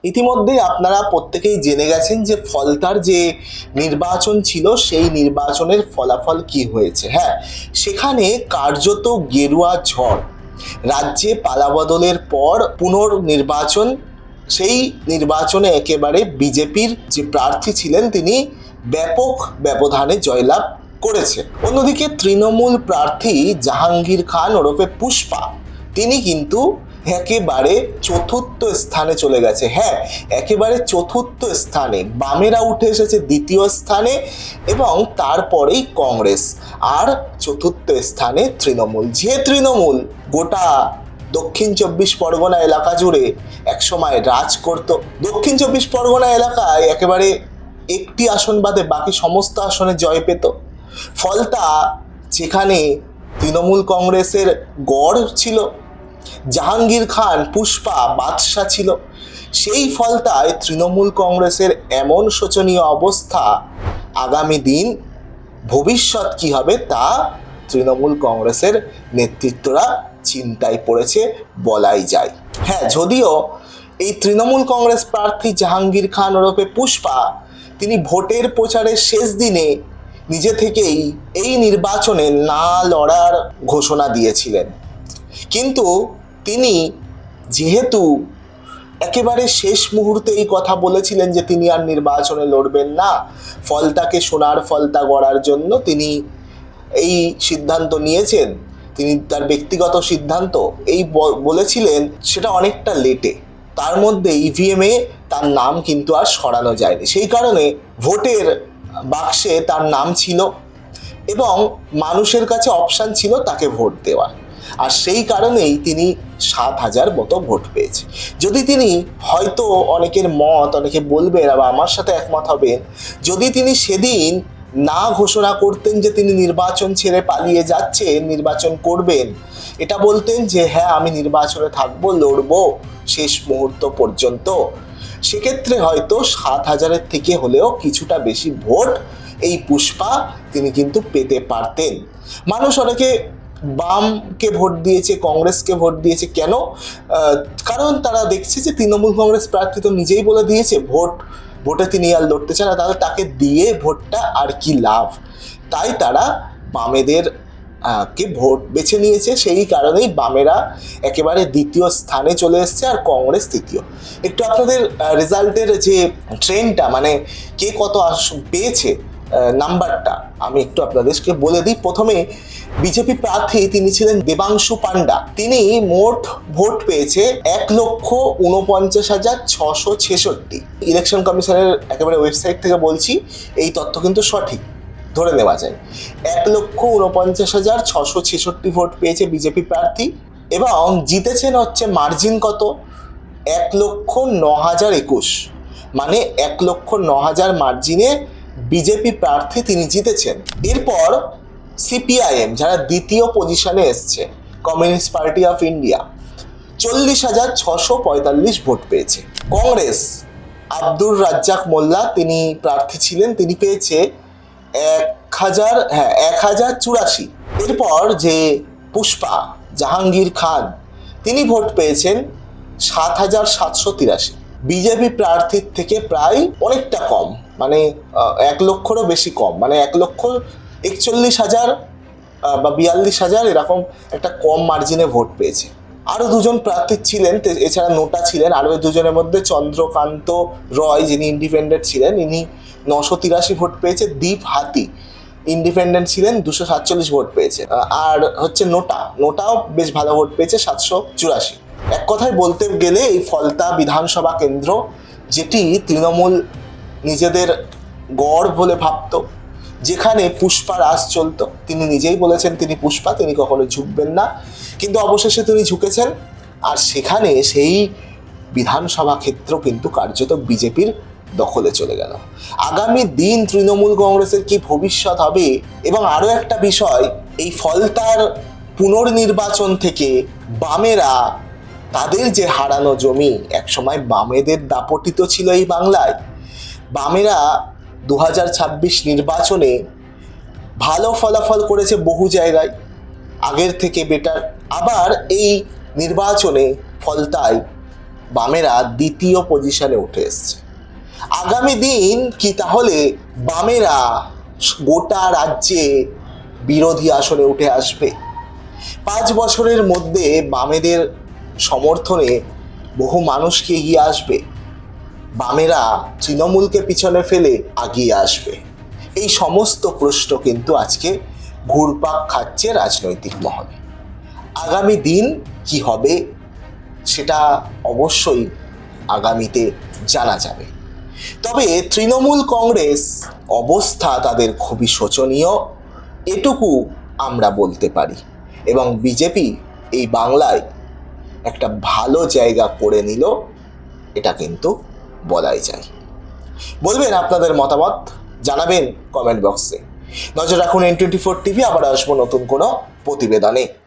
ইতিমধ্যেই আপনারা প্রত্যেকেই জেনে গেছেন যে ফলতার যে নির্বাচন ছিল সেই নির্বাচনের ফলাফল কি হয়েছে। হ্যাঁ, সেখানে কার্যত গেরুয়া ঝড়। রাজ্যে পালাবদলের পর পুনর্নির্বাচন, সেই নির্বাচনে একেবারে বিজেপির যে প্রার্থী ছিলেন তিনি ব্যাপক ব্যবধানে জয়লাভ করেছে। অন্যদিকে তৃণমূল প্রার্থী জাহাঙ্গীর খান ওরফে পুষ্পা, তিনি কিন্তু একেবারে চতুর্থ স্থানে চলে গেছে। হ্যাঁ, একেবারে চতুর্থ স্থানে। বামেরা উঠে এসেছে দ্বিতীয় স্থানে এবং তারপরেই কংগ্রেস, আর চতুর্থ স্থানে তৃণমূল। যে তৃণমূল গোটা দক্ষিণ চব্বিশ পরগনা এলাকা জুড়ে একসময় রাজ করত। দক্ষিণ চব্বিশ পরগনা এলাকায় একেবারে একটি আসন বাদে বাকি সমস্ত আসনে জয় পেত। ফলতা যেখানে তৃণমূল কংগ্রেসের গড় ছিল, জাহাঙ্গীর খান পুষ্পা বাদশা ছিল, সেই ফলতায় তৃণমূল কংগ্রেসের এমন শোচনীয় অবস্থা, আগামী দিন ভবিষ্যৎ কি হবে তা তৃণমূল কংগ্রেসের নেতৃত্বরা চিন্তায় পড়েছে বলাই যায়। হ্যাঁ, যদিও এই তৃণমূল কংগ্রেস প্রার্থী জাহাঙ্গীর খান ওরফে পুষ্পা, তিনি ভোটের প্রচারের শেষ দিনে নিজে থেকেই এই নির্বাচনে না লড়ার ঘোষণা দিয়েছিলেন, কিন্তু তিনি যেহেতু একেবারে শেষ মুহূর্তে এই কথা বলেছিলেন যে তিনি আর নির্বাচনে লড়বেন না, ফলতাকে সোনার ফলতা গড়ার জন্য তিনি এই সিদ্ধান্ত নিয়েছেন, তিনি তার ব্যক্তিগত সিদ্ধান্ত এই বলেছিলেন, সেটা অনেকটা লেটে। তার মধ্যে ইভিএমে তার নাম কিন্তু আর সরানো যায়নি। সেই কারণে ভোটের বাক্সে তার নাম ছিল এবং মানুষের কাছে অপশান ছিল তাকে ভোট দেওয়া, আর সেই কারণেই তিনি 7,000 মতো ভোট পেয়েছে। যদি তিনি হয়তো, অনেকের মত, অনেকে বলবেন বা আমার সাথে একমত হবেন, যদি তিনি সেদিন না ঘোষণা করতেন যে তিনি নির্বাচন ছেড়ে পালিয়ে যাচ্ছেন, নির্বাচন করবেন, এটা বলতেন যে হ্যাঁ আমি নির্বাচনে থাকবো, লড়বো শেষ মুহূর্ত পর্যন্ত, সেক্ষেত্রে হয়তো 7,000-এর থেকে হলেও কিছুটা বেশি ভোট এই পুষ্পা তিনি কিন্তু পেতে পারতেন। মানুষ অনেকে বামকে ভোট দিয়েছে, কংগ্রেসকে ভোট দিয়েছে। কেন? কারণ তারা দেখছে যে তৃণমূল কংগ্রেস প্রার্থী তো নিজেই বলে দিয়েছে ভোটে তিনি আর লড়তে চান না, তাহলে তাকে দিয়ে ভোটটা আর কি লাভ, তাই তারা বামেদের কে ভোট বেছে নিয়েছে। সেই কারণেই বামেরা একেবারে দ্বিতীয় স্থানে চলে এসছে আর কংগ্রেস তৃতীয়। একটু আপনাদের রেজাল্টের যে ট্রেন্ডটা, মানে কে কত পেয়েছে নাম্বারটা আমি একটু আপনাদেরকে বলে দিই। প্রথমে বিজেপি প্রার্থী তিনি ছিলেন দেবাংশু পান্ডা, তিনি মোট ভোট পেয়েছে 1,49,666। ইলেকশন কমিশনের একেবারে ওয়েবসাইট থেকে বলছি, এই তথ্য কিন্তু সঠিক ধরে নেওয়া যায়। 1,49,666 ভোট পেয়েছে বিজেপি প্রার্থী এবং জিতেছেন হচ্ছে মার্জিন কত, 1,09,021, মানে 1,09,000 মার্জিনে বিজেপি প্রার্থী তিনি জিতেছেন। এরপর সিপিআইএম, যারা দ্বিতীয় পজিশনে এসছে, communist party of India, 40,645 vote পেয়েছে। কংগ্রেস, আব্দুর রাজ্জাক মোল্লা তিনি প্রার্থী ছিলেন, তিনি পেয়েছে 1,084। এরপর যে পুষ্পা জাহাঙ্গীর খান, তিনি ভোট পেয়েছেন 7,783। বিজেপি প্রার্থীর থেকে প্রায় অনেকটা কম, মানে 1 লক্ষেরও বেশি কম, মানে 1,41,000 বা 42,000 এরকম একটা কম মার্জিনে ভোট পেয়েছে। আরও দুজন প্রার্থী ছিলেন, এছাড়া নোটা ছিলেন, আরও দুজনের মধ্যে চন্দ্রকান্ত রয় যিনি ইন্ডিপেন্ডেন্ট ছিলেন, ইনি 983 ভোট পেয়েছে। দীপ হাতি ইন্ডিপেন্ডেন্ট ছিলেন, 247 ভোট পেয়েছে। আর হচ্ছে নোটাও বেশ ভালো ভোট পেয়েছে, 784। এক কথায় বলতে গেলে এই ফলতা বিধানসভা কেন্দ্র, যেটি তৃণমূল নিজেদের গড় বলে ভাবত, যেখানে পুষ্পা রাজ চলতো, তিনি নিজেই বলেছেন তিনি পুষ্পা, তিনি কখনো ঝুঁকবেন না, কিন্তু অবশেষে তিনি ঝুঁকেছেন। আর সেখানে সেই বিধানসভা ক্ষেত্র কিন্তু কার্যত বিজেপির দখলে চলে গেল। আগামী দিন তৃণমূল কংগ্রেসের কি ভবিষ্যৎ হবে? এবং আরও একটা বিষয়, এই ফলতার পুনর্নির্বাচন থেকে বামেরা তাদের যে হারানো জমি, একসময় বামেদের দাপটিত ছিল এই বাংলায়, বামেরা 2026 নির্বাচনে ভালো ফলাফল করেছে বহু জায়গায়, আগের থেকে বেটার। আবার এই নির্বাচনে ফলতায় বামেরা দ্বিতীয় পজিশনে উঠে এসছে। আগামী দিন কি তাহলে বামেরা গোটা রাজ্যে বিরোধী আসনে উঠে আসবে? 5 বছরের মধ্যে বামেদের সমর্থনে বহু মানুষ কি এগিয়ে আসবে? বামেরা তৃণমূলকে পিছনে ফেলে এগিয়ে আসবে? এই সমস্ত প্রশ্ন কিন্তু আজকে ঘুরপাক খাচ্ছে রাজনৈতিক মহলে। আগামী দিন কি হবে সেটা অবশ্যই আগামীতে জানা যাবে। তবে তৃণমূল কংগ্রেস অবস্থা তাদের খুবই শোচনীয়, এটুকু আমরা বলতে পারি। এবং বিজেপি এই বাংলায় একটা ভালো জায়গা করে নিল, এটা কিন্তু বলাই যায়। বলবেন আপনাদের মতামত, জানাবেন কমেন্ট বক্সে। নজর রাখুন N24 টিভি, আবার আসবো নতুন কোনো প্রতিবেদনে।